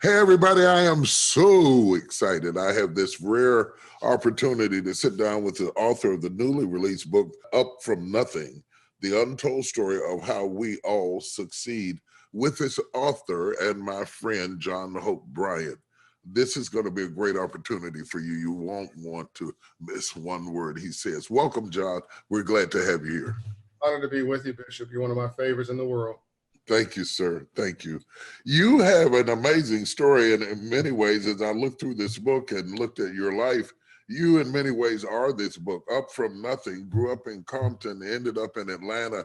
Hey, everybody, I am so excited. I have this rare opportunity to sit down with the author of the newly released book, Up From Nothing, the untold story of how we all succeed, with its author and my friend, John Hope Bryant. This is going to be a great opportunity for you. You won't want to miss one word he says. Welcome, John. We're glad to have you here. Honored to be with you, Bishop. You're one of my favorites in the world. Thank you, sir. Thank you. You have an amazing story, and in many ways, as I looked through this book and looked at your life, you in many ways are this book. Up from nothing, grew up in Compton, ended up in Atlanta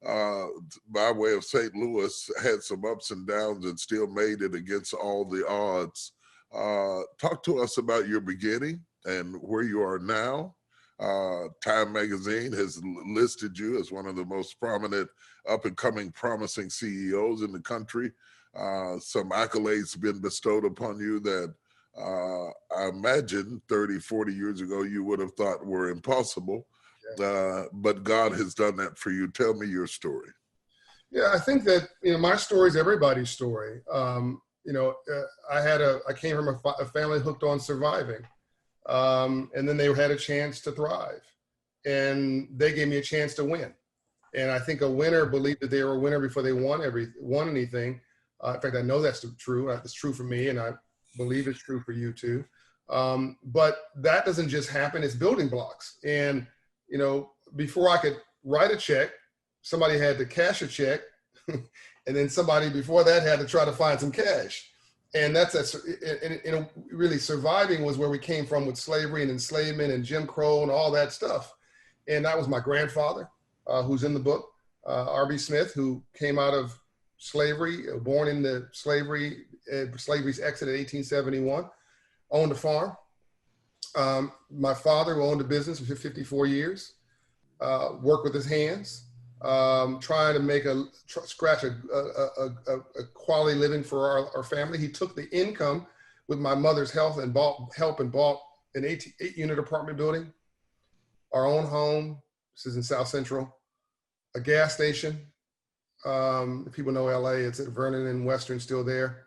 by way of St. Louis, had some ups and downs and still made it against all the odds. Talk to us about your beginning and where you are now. Time magazine has listed you as one of the most prominent up-and-coming promising CEOs in the country. Some accolades been bestowed upon you that I imagine 30, 40 years ago you would have thought were impossible. Yeah. But God has done that for you. Tell me your story. Yeah, I think that, my story is everybody's story. I came from a family hooked on surviving. And then they had a chance to thrive. And they gave me a chance to win. And I think a winner believed that they were a winner before they won anything. In fact, I know that's true. It's true for me, and I believe it's true for you too. But that doesn't just happen. It's building blocks. And, before I could write a check, somebody had to cash a check. And then somebody before that had to try to find some cash. And really surviving was where we came from with slavery and enslavement and Jim Crow and all that stuff. And that was my grandfather, who's in the book, R.B. Smith, who came out of slavery, born into slavery, slavery's exit in 1871, owned a farm. My father, who owned a business for 54 years, worked with his hands, trying to scratch a quality living for our family. He took the income with my mother's help and bought an 8-unit apartment building, our own home. This is in South Central, a gas station. If people know LA, it's at Vernon and Western, still there.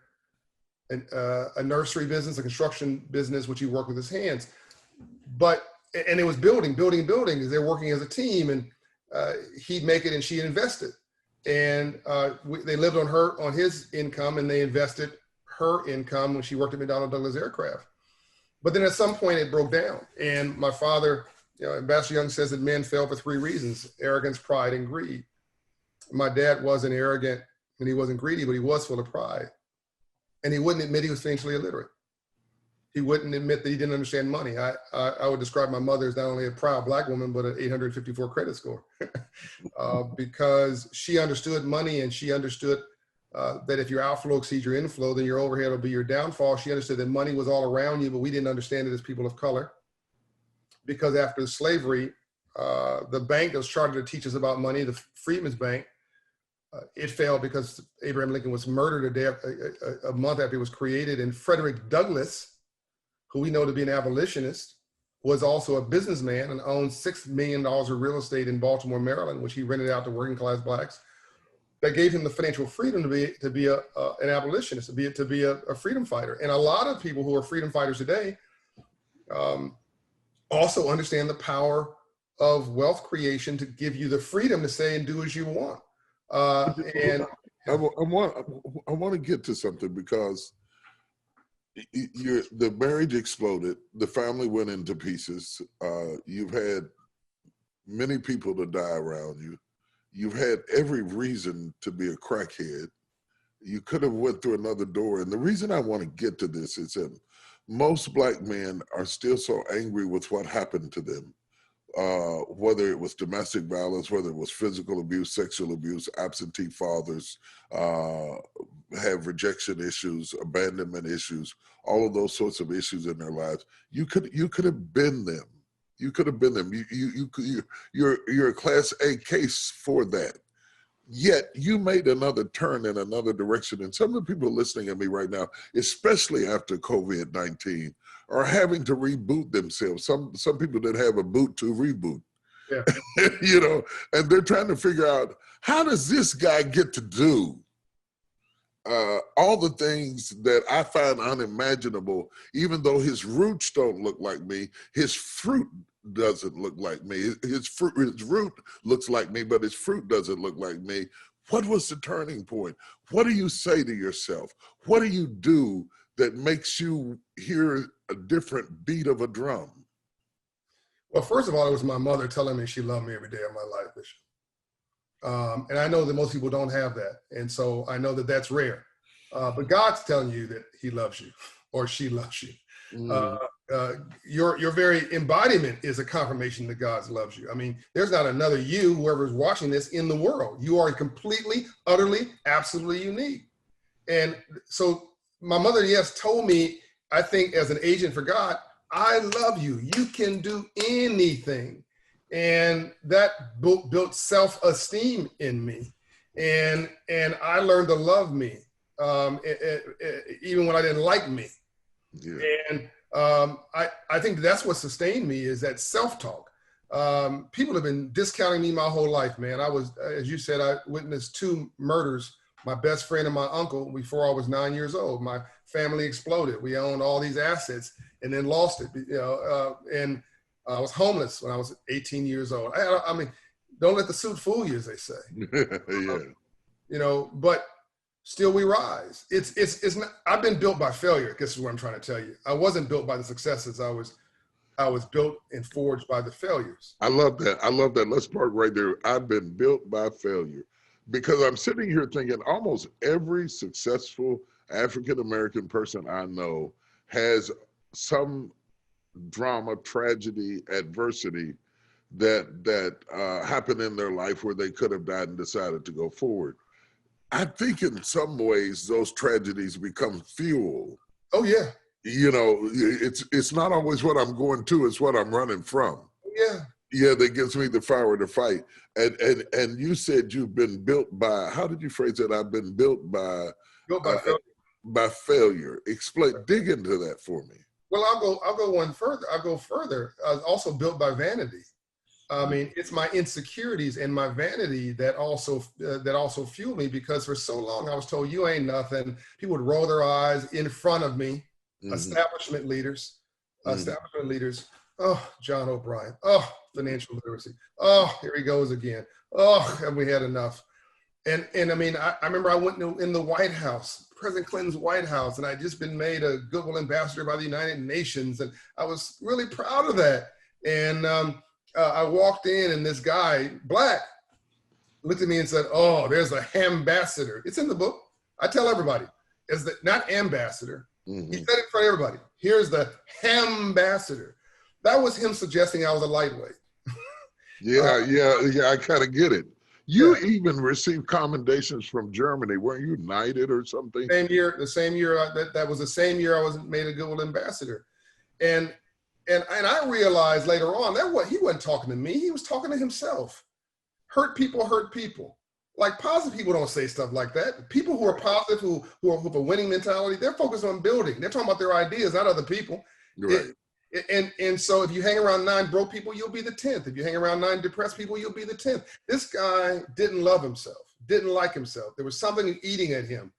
And a nursery business, a construction business, which he worked with his hands. And it was building, because they're working as a team, and he'd make it and she'd invest it. And they lived on his income, and they invested her income when she worked at McDonnell Douglas Aircraft. But then at some point it broke down. And my father, Ambassador Young says that men fail for 3 reasons: arrogance, pride, and greed. My dad wasn't arrogant and he wasn't greedy, but he was full of pride. And he wouldn't admit he was financially illiterate. He wouldn't admit that he didn't understand money. I would describe my mother as not only a proud Black woman, but an 854 credit score, because she understood money, and she understood that if your outflow exceeds your inflow, then your overhead will be your downfall. She understood that money was all around you, but we didn't understand it as people of color. Because after slavery, the bank that was chartered to teach us about money, the Freedmen's Bank, it failed because Abraham Lincoln was murdered a month after it was created. And Frederick Douglass, who we know to be an abolitionist, was also a businessman and owned $6 million of real estate in Baltimore, Maryland, which he rented out to working class Blacks. That gave him the financial freedom to be an abolitionist, to be a freedom fighter. And a lot of people who are freedom fighters today also understand the power of wealth creation to give you the freedom to say and do as you want. And I want to get to something, because the marriage exploded, the family went into pieces. You've had many people to die around you. You've had every reason to be a crackhead. You could have went through another door. And the reason I want to get to this is that most Black men are still so angry with what happened to them. Whether it was domestic violence, whether it was physical abuse, sexual abuse, absentee fathers, have rejection issues, abandonment issues, all of those sorts of issues in their lives. You could have been them. You could have been them. You're a Class A case for that. Yet you made another turn in another direction. And some of the people listening at me right now, especially after COVID-19, are having to reboot themselves. Some people that have a boot to reboot. Yeah. And they're trying to figure out, how does this guy get to do all the things that I find unimaginable, even though his roots don't look like me, his fruit doesn't look like me. His root looks like me, but his fruit doesn't look like me. What was the turning point? What do you say to yourself? What do you do that makes you hear a different beat of a drum? Well, first of all, it was my mother telling me she loved me every day of my life, Bishop. And I know that most people don't have that. And so I know that that's rare. But God's telling you that he loves you or she loves you. Your very embodiment is a confirmation that God loves you. I mean, there's not another you, whoever's watching this, in the world. You are completely, utterly, absolutely unique. And so my mother, yes, told me, I think as an agent for God, I love you. You can do anything. And that built self-esteem in me. And I learned to love me, even when I didn't like me. Yeah. And I think that's what sustained me, is that self-talk. People have been discounting me my whole life, man. I was, as you said, I witnessed 2 murders, my best friend and my uncle, before I was 9 years old. My family exploded. We owned all these assets and then lost it, and I was homeless when I was 18 years old. I mean, don't let the suit fool you, as they say. Yeah. But still we rise. It's not, I've been built by failure. I guess is what I'm trying to tell you. I wasn't built by the successes. I was built and forged by the failures. I love that. I love that. Let's park right there. I've been built by failure, because I'm sitting here thinking almost every successful African-American person I know has some drama, tragedy, adversity that happened in their life where they could have died and decided to go forward. I think in some ways those tragedies become fuel. Oh yeah. It's not always what I'm going to, it's what I'm running from. Yeah. Yeah, that gives me the power to fight. And you said you've been built by, how did you phrase it? I've been built by failure. By failure. Explain, dig into that for me. Well, I'll go one further. I'll go further. I was also built by vanity. I mean, it's my insecurities and my vanity that also fuel me, because for so long I was told you ain't nothing. People would roll their eyes in front of me. Establishment leaders. Oh, John Hope Bryant. Oh, financial literacy. Oh, here he goes again. Oh, have we had enough? And I mean, I remember I went in the White House, President Clinton's White House, and I'd just been made a Goodwill Ambassador by the United Nations. And I was really proud of that. And I walked in, and this guy, black, looked at me and said, oh, there's a ambassador. It's in the book. I tell everybody, not ambassador. He said it in front of everybody. Here's the ambassador. That was him suggesting I was a lightweight. Yeah, I kind of get it. You even received commendations from Germany. Weren't you knighted or something? The same year that was the same year I was made a Goodwill Ambassador. And I realized later on that he wasn't talking to me. He was talking to himself. Hurt people hurt people. Like, positive people don't say stuff like that. People who are positive, who have a winning mentality, they're focused on building. They're talking about their ideas, not other people. Right. And so if you hang around 9 broke people, you'll be the 10th. If you hang around 9 depressed people, you'll be the 10th. This guy didn't love himself, didn't like himself. There was something eating at him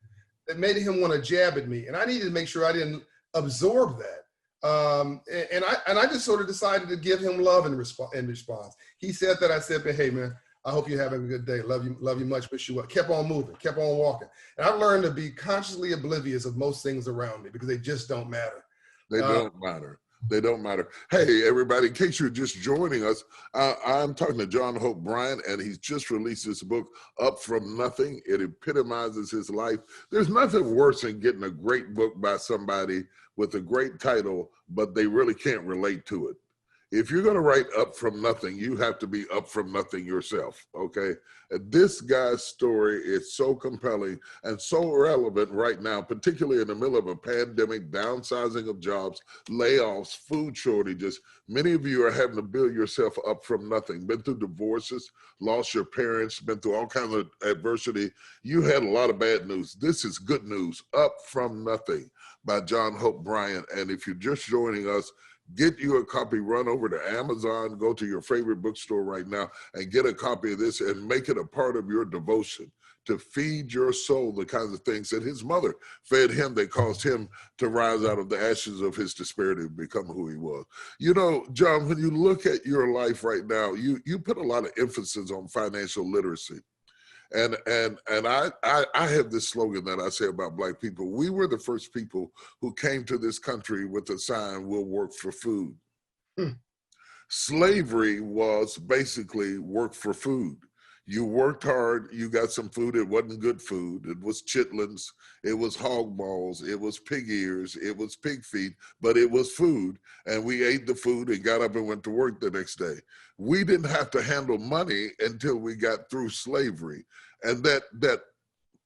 that made him want to jab at me. And I needed to make sure I didn't absorb that. And I just sort of decided to give him love in response. He said that. I said, hey, man, I hope you're having a good day. Love you much, wish you well. Kept on moving, kept on walking. And I've learned to be consciously oblivious of most things around me, because they just don't matter. They don't matter. They don't matter. Hey, everybody, in case you're just joining us, I'm talking to John Hope Bryant, and he's just released this book, Up From Nothing. It epitomizes his life. There's nothing worse than getting a great book by somebody with a great title, but they really can't relate to it. If you're going to write Up From Nothing, you have to be up from nothing yourself, okay? And this guy's story is so compelling and so relevant right now, particularly in the middle of a pandemic, downsizing of jobs, layoffs, food shortages. Many of you are having to build yourself up from nothing. Been through divorces, lost your parents, been through all kinds of adversity. You had a lot of bad news. This is good news. Up From Nothing by John Hope Bryant. And if you're just joining us, get you a copy, run over to Amazon, go to your favorite bookstore right now and get a copy of this and make it a part of your devotion. to feed your soul the kinds of things that his mother fed him that caused him to rise out of the ashes of his despair to become who he was. You know, John, when you look at your life right now, you put a lot of emphasis on financial literacy. And I have this slogan that I say about Black people. We were the first people who came to this country with the sign, "We'll work for food." Slavery was basically work for food. You worked hard, you got some food. It wasn't good food. It was chitlins, it was hog balls, it was pig ears, it was pig feet, but it was food. And we ate the food and got up and went to work the next day. We didn't have to handle money until we got through slavery. And that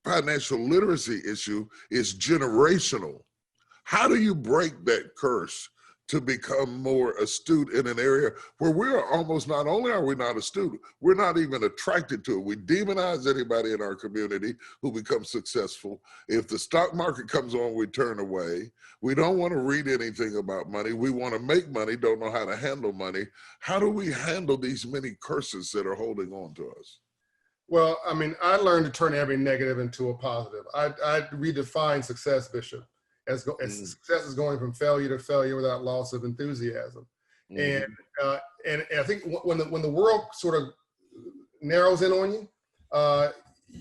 financial literacy issue is generational. How do you break that curse to become more astute in an area where we are almost, not only are we not astute, we're not even attracted to it. We demonize anybody in our community who becomes successful. If the stock market comes on, we turn away. We don't want to read anything about money. We want to make money, don't know how to handle money. How do we handle these many curses that are holding on to us? Well, I mean, I learned to turn every negative into a positive. I redefine success, Bishop, as success is going from failure to failure without loss of enthusiasm. And I think when the world sort of narrows in on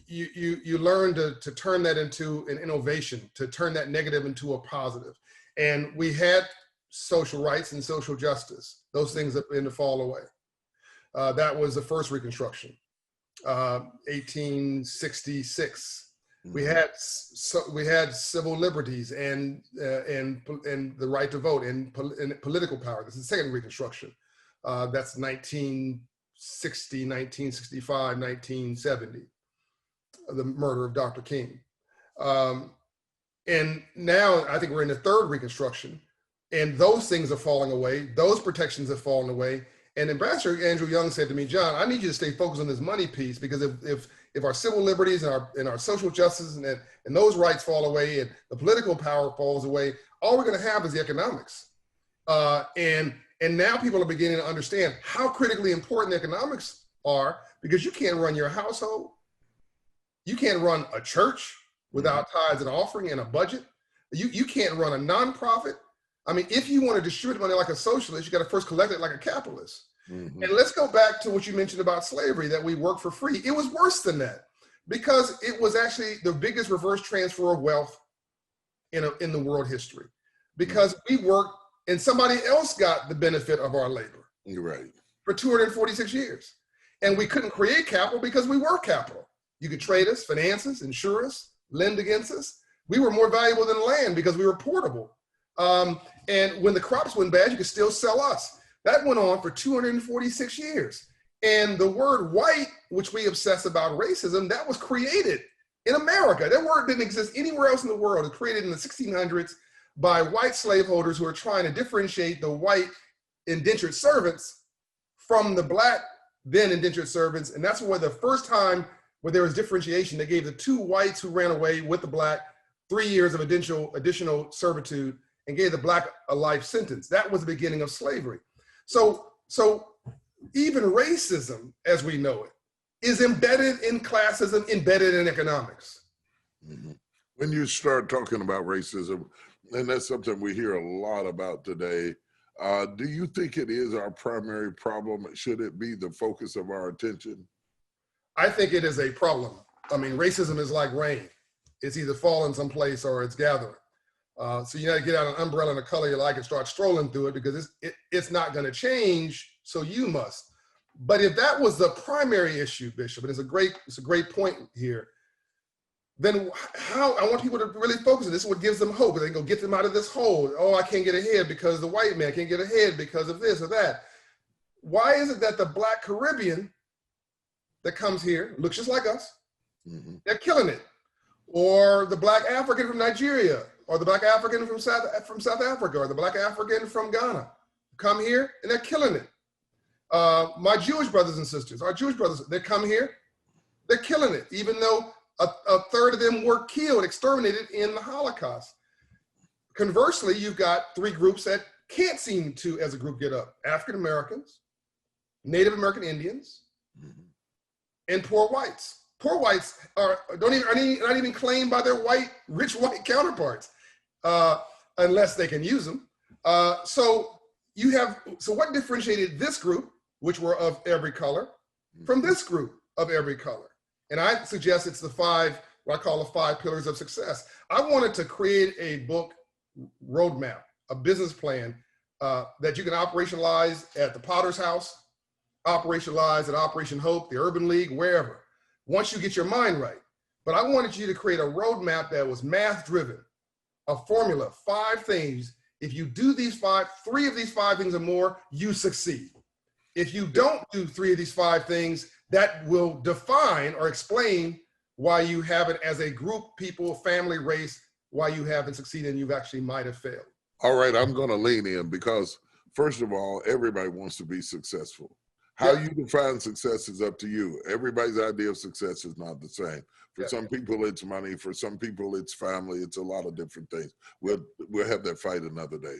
you, you learn to turn that into an innovation, to turn that negative into a positive. And we had social rights and social justice. Those things have been to fall away. That was the first Reconstruction. 1866. We had civil liberties and the right to vote and political power. This is the second Reconstruction. That's 1960, 1965, 1970. The murder of Dr. King. And now I think we're in the third Reconstruction, and those things are falling away. Those protections have fallen away. And Ambassador Andrew Young said to me, "John, I need you to stay focused on this money piece, because if our civil liberties and our social justice and those rights fall away and the political power falls away, all we're going to have is the economics." And now people are beginning to understand how critically important the economics are, because you can't run your household. You can't run a church without tithes and offering and a budget. You can't run a nonprofit. I mean, if you want to distribute money like a socialist, you got to first collect it like a capitalist. And let's go back to what you mentioned about slavery, that we work for free. It was worse than that, because it was actually the biggest reverse transfer of wealth in the world history, because we worked and somebody else got the benefit of our labor. You're right. For 246 years. And we couldn't create capital because we were capital. You could trade us, finance us, insure us, lend against us. We were more valuable than land because we were portable. And when the crops went bad, you could still sell us. That went on for 246 years. And the word white, which we obsess about racism, that was created in America. That word didn't exist anywhere else in the world. It was created in the 1600s by white slaveholders who were trying to differentiate the white indentured servants from the black then indentured servants. And that's where the first time where there was differentiation, they gave the two whites who ran away with the black 3 years of additional servitude and gave the black a life sentence. That was the beginning of slavery. So even racism, as we know it, is embedded in classism, embedded in economics. When you start talking about racism, and that's something we hear a lot about today, do you think it is our primary problem? Should it be the focus of our attention? I think it is a problem. I mean, racism is like rain. It's either falling someplace or it's gathering. So you got to get out an umbrella and a color you like and start strolling through it, because it's not going to change, so you must. But if that was the primary issue, Bishop, and it's a great point here, then how I want people to really focus on this. Is what gives them hope. They can go get them out of this hole. Oh, I can't get ahead because the white man can't get ahead because of this or that. Why is it that the Black Caribbean that comes here looks just like us? They're killing it. Or the Black African from Nigeria, or the Black African from South Africa, or the Black African from Ghana come here and they're killing it. My Jewish brothers and sisters, our Jewish brothers, they come here, they're killing it, even though a third of them were killed, exterminated in the Holocaust. Conversely, you've got three groups that can't seem to, as a group, get up: African Americans, Native American Indians, and poor whites. Poor whites are not even claimed by their rich white counterparts, unless they can use them. So what differentiated this group, which were of every color, from this group of every color? And I suggest it's what I call the 5 pillars of success. I wanted to create a book roadmap, a business plan that you can operationalize at the Potter's House, operationalize at Operation Hope, the Urban League, wherever, once you get your mind right. But I wanted you to create a roadmap that was math driven, a formula, 5 things. If you do 3 of these 5 things or more, you succeed. If you don't do 3 of these 5 things, that will define or explain why you haven't, as a group, people, family, race, why you haven't succeeded and you actually might have failed. All right, I'm going to lean in because, first of all, everybody wants to be successful. How you define success is up to you. Everybody's idea of success is not the same. For some people, it's money. For some people, it's family. It's a lot of different things. We'll have that fight another day.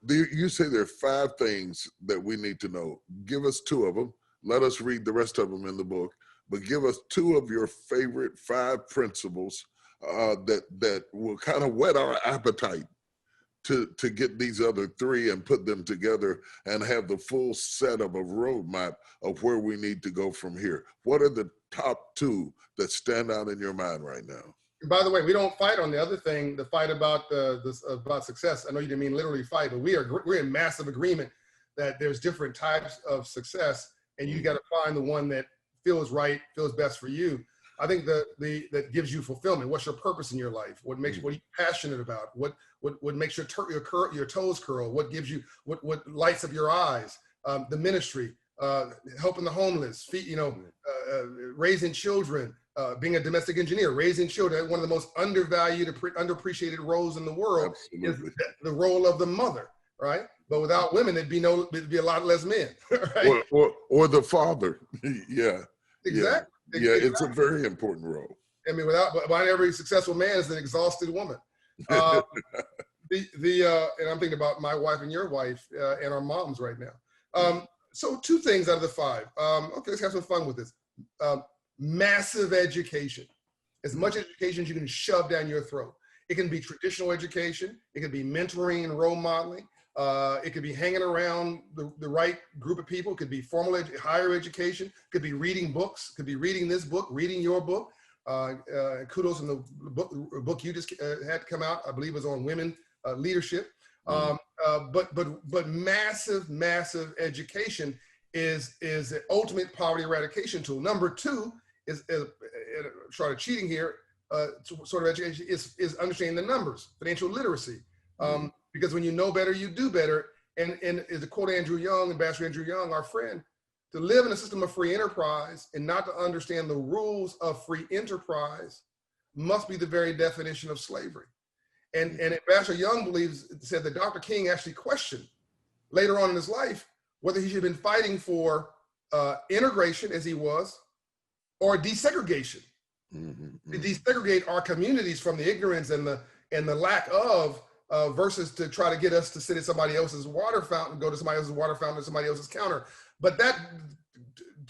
You say there are 5 things that we need to know. Give us 2 of them. Let us read the rest of them in the book. But give us 2 of your favorite 5 principles that will kind of whet our appetite to get these other 3 and put them together and have the full set of a roadmap of where we need to go from here. What are the top 2 that stand out in your mind right now? And by the way, we don't fight on the other thing, the fight about about success. I know you didn't mean literally fight, but we're in massive agreement that there's different types of success, and you got to find the one that feels right, feels best for you. I think that gives you fulfillment. What's your purpose in your life? What are you passionate about? What makes your toes curl? What gives you what lights up your eyes? The ministry, helping the homeless, raising children, being a domestic engineer, raising children. One of the most undervalued, underappreciated roles in the world is the role of the mother, right? But without women, there'd be a lot less men, right? Or the father, yeah. Exactly. Yeah, it's a very important role. I mean, behind every successful man is an exhausted woman. And I'm thinking about my wife and your wife and our moms right now. So 2 things out of the 5. Okay, let's have some fun with this. Massive education. As much education as you can shove down your throat. It can be traditional education. It can be mentoring and role modeling. It could be hanging around the right group of people. It could be formal higher education. It could be reading books. It could be reading this book, reading your book. Kudos on the book you just had come out. I believe it was on women leadership. But massive education is the ultimate poverty eradication tool. Number 2 is sort of cheating here. Sort of education is understanding the numbers, financial literacy. Because when you know better, you do better. And as a quote Ambassador Andrew Young, our friend, to live in a system of free enterprise and not to understand the rules of free enterprise must be the very definition of slavery. And Ambassador Young said that Dr. King actually questioned later on in his life whether he should have been fighting for integration as he was, or desegregation. To desegregate our communities from the ignorance and the lack of versus to try to get us to sit at somebody else's water fountain, go to somebody else's water fountain or somebody else's counter. But that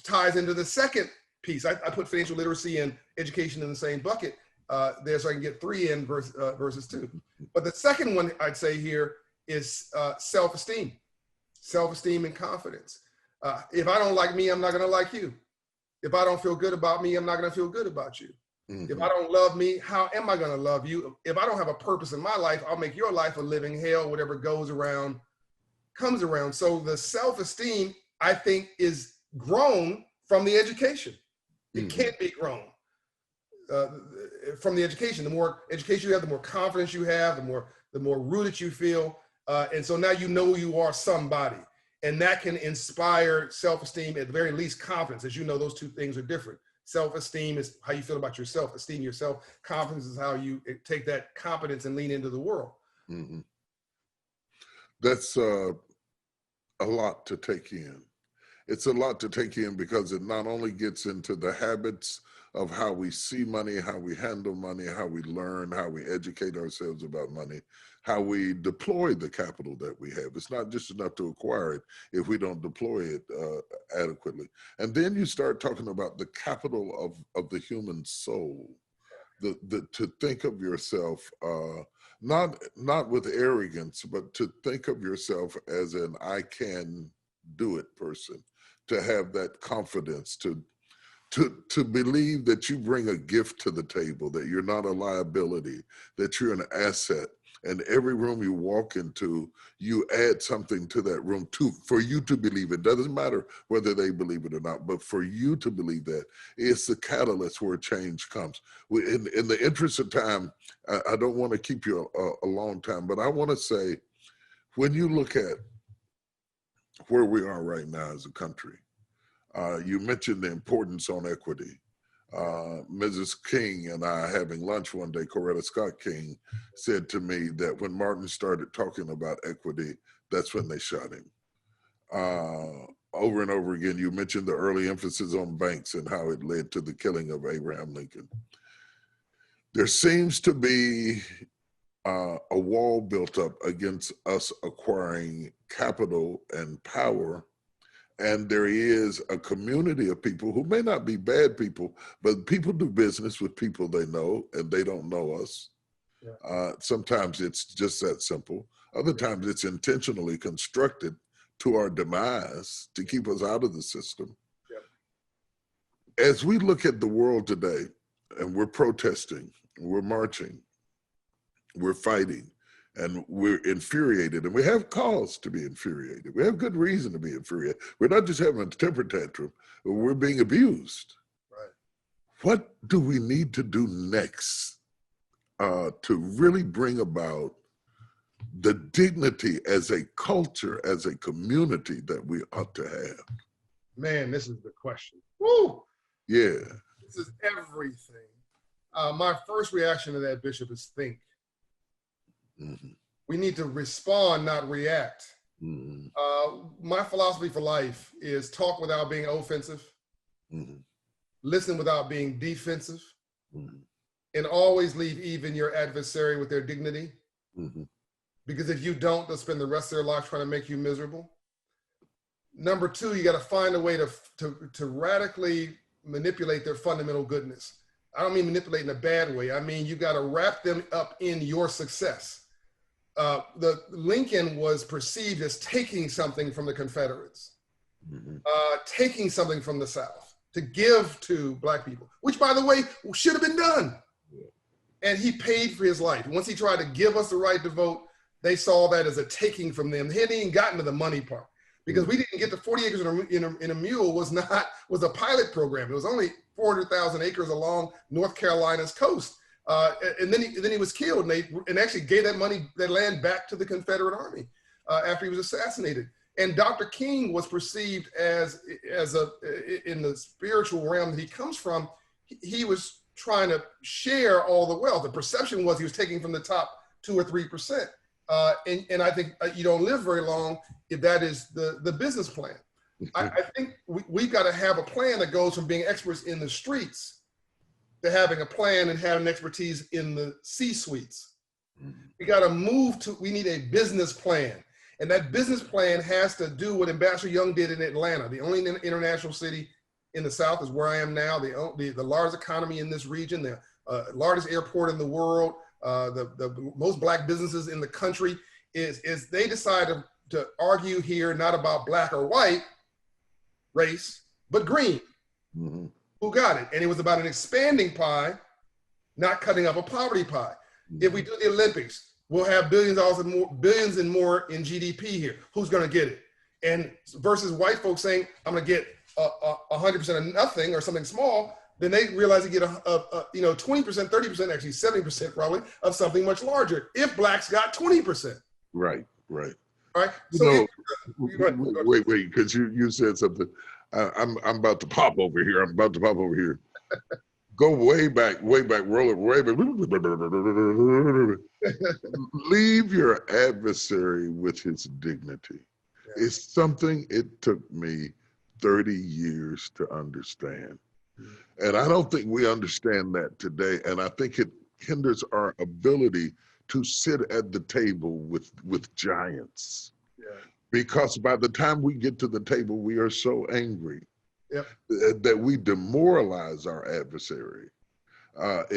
ties into the second piece. I put financial literacy and education in the same bucket there, so I can get 3 in versus 2. But the second one I'd say here is self-esteem. Self-esteem and confidence. If I don't like me, I'm not going to like you. If I don't feel good about me, I'm not going to feel good about you. If I don't love me, how am I going to love you? If I don't have a purpose in my life, I'll make your life a living hell. Whatever goes around, comes around. So the self-esteem, I think, is grown from the education. It can't be grown from the education. The more education you have, the more confidence you have, the more rooted you feel. And so now you know you are somebody. And that can inspire self-esteem, at the very least confidence. As you know, those 2 things are different. Self-esteem is how you feel about yourself. Esteem yourself. Confidence is how you take that confidence and lean into the world. That's a lot to take in. It's a lot to take in because it not only gets into the habits of how we see money, how we handle money, how we learn, how we educate ourselves about money. how we deploy the capital that we have. It's not just enough to acquire it if we don't deploy it adequately. And then you start talking about the capital of the human soul, to think of yourself, not with arrogance, but to think of yourself as an I can do it person, to have that confidence, to believe that you bring a gift to the table, that you're not a liability, that you're an asset. And every room you walk into, you add something to that room for you to believe it. Doesn't matter whether they believe it or not, but for you to believe that, it's the catalyst where change comes. In the interest of time, I don't want to keep you a long time, but I want to say, when you look at where we are right now as a country, you mentioned the importance on equity. Mrs. King and I having lunch one day, Coretta Scott King said to me that when Martin started talking about equity, that's when they shot him. Over and over again, you mentioned the early emphasis on banks and how it led to the killing of Abraham Lincoln. There seems to be a wall built up against us acquiring capital and power. And there is a community of people who may not be bad people, but people do business with people they know and they don't know us. Yeah. Sometimes it's just that simple. Other times it's intentionally constructed to our demise to keep us out of the system. Yeah. As we look at the world today, and we're protesting, we're marching, we're fighting, and we're infuriated, and we have cause to be infuriated. We have good reason to be infuriated. We're not just having a temper tantrum, we're being abused. Right. What do we need to do next to really bring about the dignity as a culture, as a community that we ought to have? Man, this is the question. Woo! Yeah. This is everything. My first reaction to that, Bishop, is think. Mm-hmm. We need to respond, not react. Mm-hmm. My philosophy for life is talk without being offensive, mm-hmm. listen without being defensive, mm-hmm. and always leave even your adversary with their dignity. Mm-hmm. Because if you don't, they'll spend the rest of their life trying to make you miserable. Number two, you got to find a way to radically manipulate their fundamental goodness. I don't mean manipulate in a bad way. I mean, you got to wrap them up in your success. The Lincoln was perceived as taking something from the Confederates, mm-hmm. Taking something from the South to give to Black people, which, by the way, should have been done. Yeah. And he paid for his life. Once he tried to give us the right to vote, they saw that as a taking from them. They hadn't even gotten to the money part, because we didn't get the 40 acres in a mule was a pilot program. It was only 400,000 acres along North Carolina's coast. And then he was killed, and actually gave that land back to the Confederate Army after he was assassinated. And Dr. King was perceived as in the spiritual realm that he comes from, he was trying to share all the wealth. The perception was he was taking from the top 2 or 3%. And I think you don't live very long if that is the business plan. I think we've got to have a plan that goes from being experts in the streets to having a plan and having expertise in the C-suites. We got to we need a business plan. And that business plan has to do what Ambassador Young did in Atlanta. The only international city in the South is where I am now, the largest economy in this region, the largest airport in the world, the most Black businesses in the country, is they decided to argue here not about Black or white race, but green. Mm-hmm. Who got it? And it was about an expanding pie, not cutting up a poverty pie. Mm-hmm. If we do the Olympics, we'll have billions and more in GDP here. Who's going to get it? And versus white folks saying, I'm going to get 100% of nothing or something small, then they realize they get 20%, 30%, actually 70% probably of something much larger. If Blacks got 20%. Right, right. All right. So wait, because you said something. I'm about to pop over here. Go way back, roll it way back. Leave your adversary with his dignity. Yeah. It's something it took me 30 years to understand. And I don't think we understand that today. And I think it hinders our ability to sit at the table with giants. Yeah. Because by the time we get to the table, we are so angry Yep. that we demoralize our adversary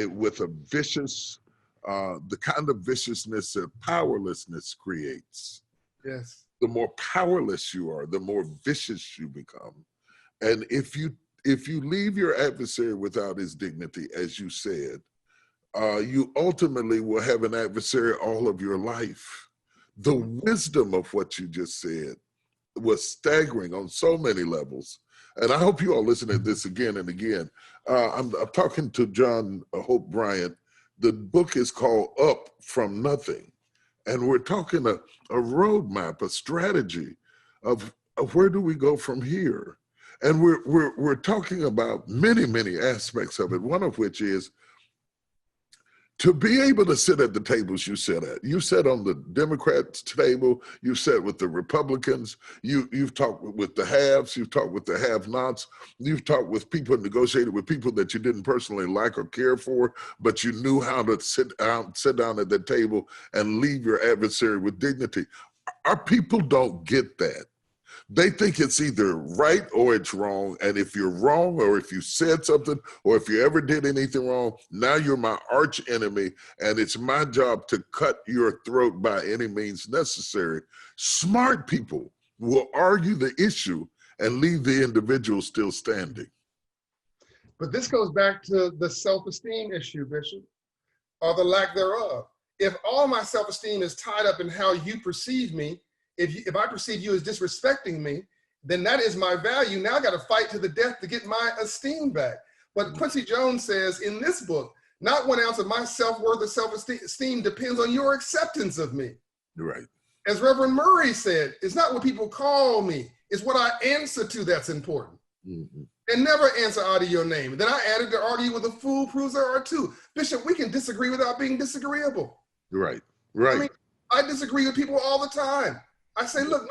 with a vicious, the kind of viciousness that powerlessness creates. Yes. The more powerless you are, the more vicious you become. And if you leave your adversary without his dignity, as you said, you ultimately will have an adversary all of your life. The wisdom of what you just said was staggering on so many levels. And I hope you all listen to this again and again. I'm talking to John Hope Bryant. The book is called Up From Nothing. And we're talking a roadmap, a strategy of where do we go from here? And we're talking about many, many aspects of it, one of which is to be able to sit at the tables you sit at. You sat on the Democrats' table, you sat with the Republicans, you've talked with the haves, you've talked with the have-nots, you've talked with people, negotiated with people that you didn't personally like or care for, but you knew how to sit down at the table and leave your adversary with dignity. Our people don't get that. They think it's either right or it's wrong. And if you're wrong, or if you said something, or if you ever did anything wrong, now you're my arch enemy. And it's my job to cut your throat by any means necessary. Smart people will argue the issue and leave the individual still standing. But this goes back to the self-esteem issue, Bishop, or the lack thereof. If all my self-esteem is tied up in how you perceive me, if I perceive you as disrespecting me, then that is my value. Now I got to fight to the death to get my esteem back. But Quincy Jones says in this book, not 1 ounce of my self-worth or self-esteem depends on your acceptance of me. Right. As Reverend Murray said, it's not what people call me, it's what I answer to that's important. Mm-hmm. And never answer out of your name. Then I added to argue with a fool proves there are two. Bishop, we can disagree without being disagreeable. Right, right. I mean, I disagree with people all the time. I say, look,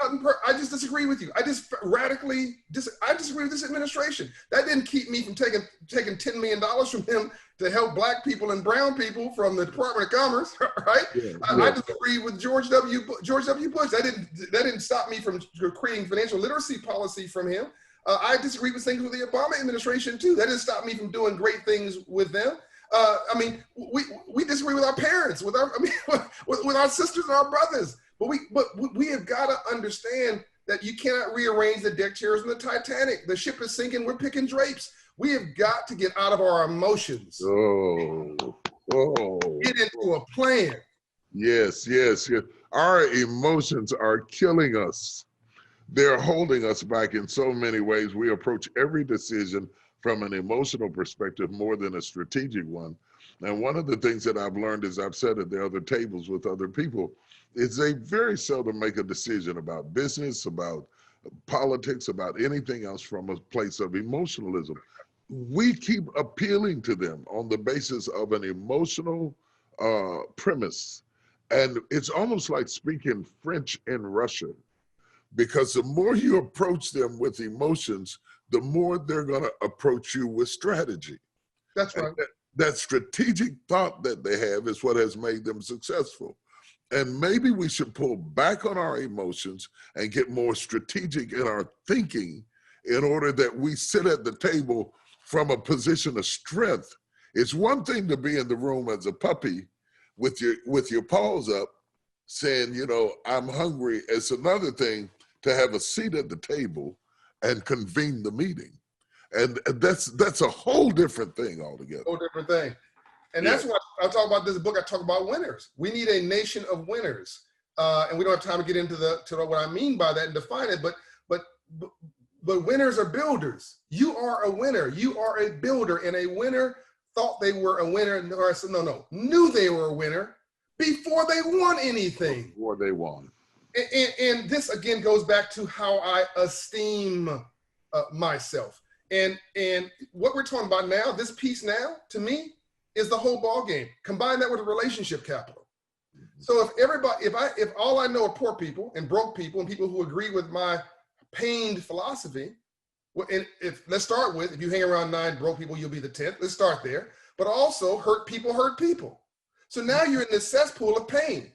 I just disagree with you. I disagree with this administration. That didn't keep me from taking $10 million from him to help Black people and brown people from the Department of Commerce, right? Yeah, I disagree with George W. Bush. That didn't stop me from creating financial literacy policy from him. I disagree with things with the Obama administration too. That didn't stop me from doing great things with them. I mean, we disagree with our parents, with our sisters and our brothers. But we have got to understand that you cannot rearrange the deck chairs in the Titanic. The ship is sinking. We're picking drapes. We have got to get out of our emotions. Get into a plan. Yes. Our emotions are killing us. They're holding us back in so many ways. We approach every decision from an emotional perspective more than a strategic one. And one of the things that I've learned, as I've said at the other tables with other people, is they very seldom make a decision about business, about politics, about anything else from a place of emotionalism. We keep appealing to them on the basis of an emotional premise. And it's almost like speaking French in Russian, because the more you approach them with emotions, the more they're going to approach you with strategy. That's right. That strategic thought that they have is what has made them successful. And maybe we should pull back on our emotions and get more strategic in our thinking in order that we sit at the table from a position of strength. It's one thing to be in the room as a puppy with your paws up saying, you know, I'm hungry. It's another thing to have a seat at the table and convene the meeting. And that's a whole different thing altogether. Whole different thing. And that's why I talk about this book. I talk about winners. We need a nation of winners. And we don't have time to get into what I mean by that and define it, but winners are builders. You are a winner. You are a builder, and a winner thought they were a winner, or I said, knew they were a winner before they won anything. Before they won. And this again goes back to how I esteem myself. And what we're talking about now, this piece now, to me, is the whole ball game. Combine that with a relationship capital. So if all I know are poor people and broke people and people who agree with my pained philosophy, and let's start with, if you hang around 9 broke people, you'll be the 10th. Let's start there. But also, hurt people hurt people. So now you're in this cesspool of pain.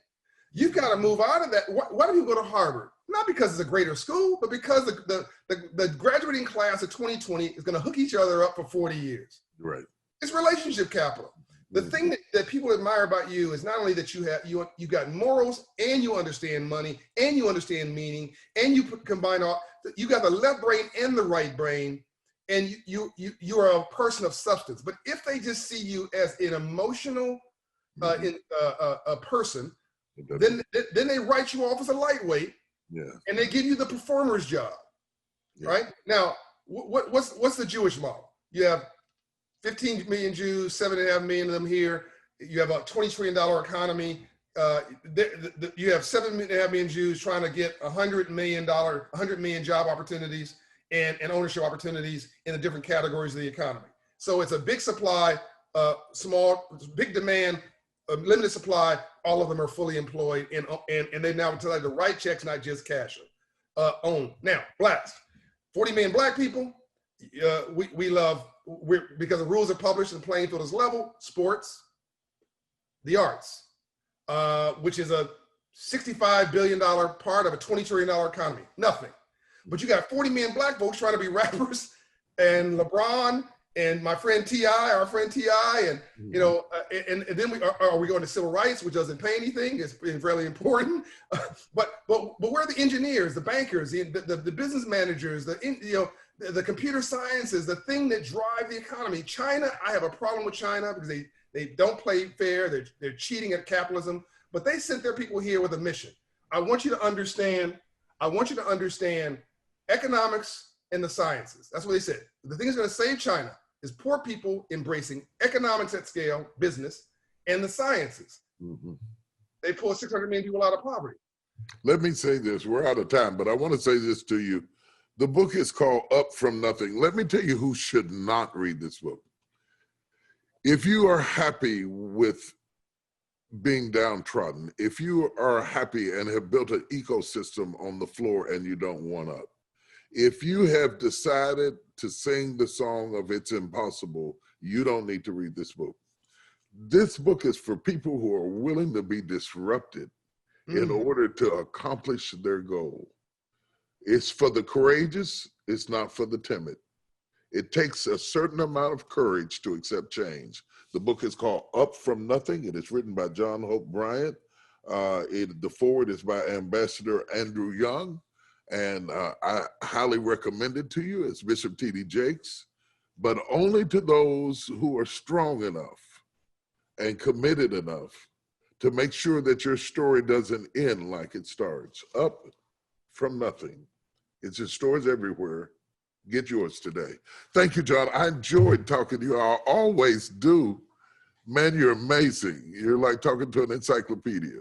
You've got to move out of that. Why do people go to Harvard? Not because it's a greater school, but because the graduating class of 2020 is going to hook each other up for 40 years. Right. It's relationship capital. The thing that people admire about you is not only that you got morals, and you understand money, and you understand meaning, and you combine all. You got the left brain and the right brain, and you are a person of substance. But if they just see you as an emotional a person, then they write you off as a lightweight, and they give you the performer's job, right? Now, what's the Jewish model? You have 15 million Jews, 7.5 million of them here. You have a $20 trillion economy. You have 7.5 million Jews trying to get $100 million job opportunities and ownership opportunities in the different categories of the economy. So it's a big supply, big demand, a limited supply. All of them are fully employed, and they now tell you to write checks, not just cash them. Own. Now, blacks, 40 million black people. Because the rules are published and the playing field is level. Sports, the arts, which is a $65 billion part of a $20 trillion economy. Nothing. But you got 40 million black folks trying to be rappers, and LeBron, and my friend T.I., our friend T.I., and and then are we going to civil rights, which doesn't pay anything? It's really important. But where are the engineers, the bankers, the business managers, the computer sciences, the thing that drive the economy? China, I have a problem with China because they don't play fair. They're cheating at capitalism, but they sent their people here with a mission. I want you to understand economics and the sciences. That's what they said. The thing that's going to save China is poor people embracing economics at scale, business, and the sciences. They pull 600 million people out of poverty. Let me say this. We're out of time, but I want to say this to you. The book is called Up From Nothing. Let me tell you who should not read this book. If you are happy with being downtrodden, if you are happy and have built an ecosystem on the floor and you don't want up, if you have decided to sing the song of It's Impossible, you don't need to read this book. This book is for people who are willing to be disrupted in order to accomplish their goal. It's for the courageous, it's not for the timid. It takes a certain amount of courage to accept change. The book is called Up From Nothing. It is written by John Hope Bryant. The foreword is by Ambassador Andrew Young. And I highly recommend it to you. It's Bishop T.D. Jakes, but only to those who are strong enough and committed enough to make sure that your story doesn't end like it starts. Up From Nothing. It's in stores everywhere. Get yours today. Thank you, John. I enjoyed talking to you. I always do. Man, you're amazing. You're like talking to an encyclopedia.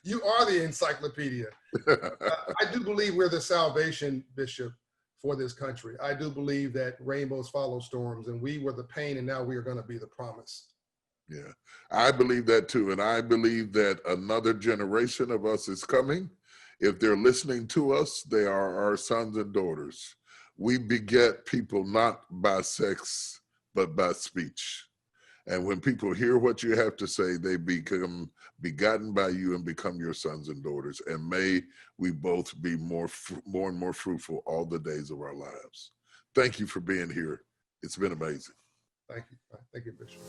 You are the encyclopedia. I do believe we're the salvation, Bishop, for this country. I do believe that rainbows follow storms, and we were the pain, and now we are going to be the promise. Yeah, I believe that too. And I believe that another generation of us is coming. If they're listening to us, they are our sons and daughters. We beget people not by sex, but by speech. And when people hear what you have to say, they become begotten by you and become your sons and daughters. And may we both be more and more fruitful all the days of our lives. Thank you for being here. It's been amazing. Thank you. Thank you, Bishop.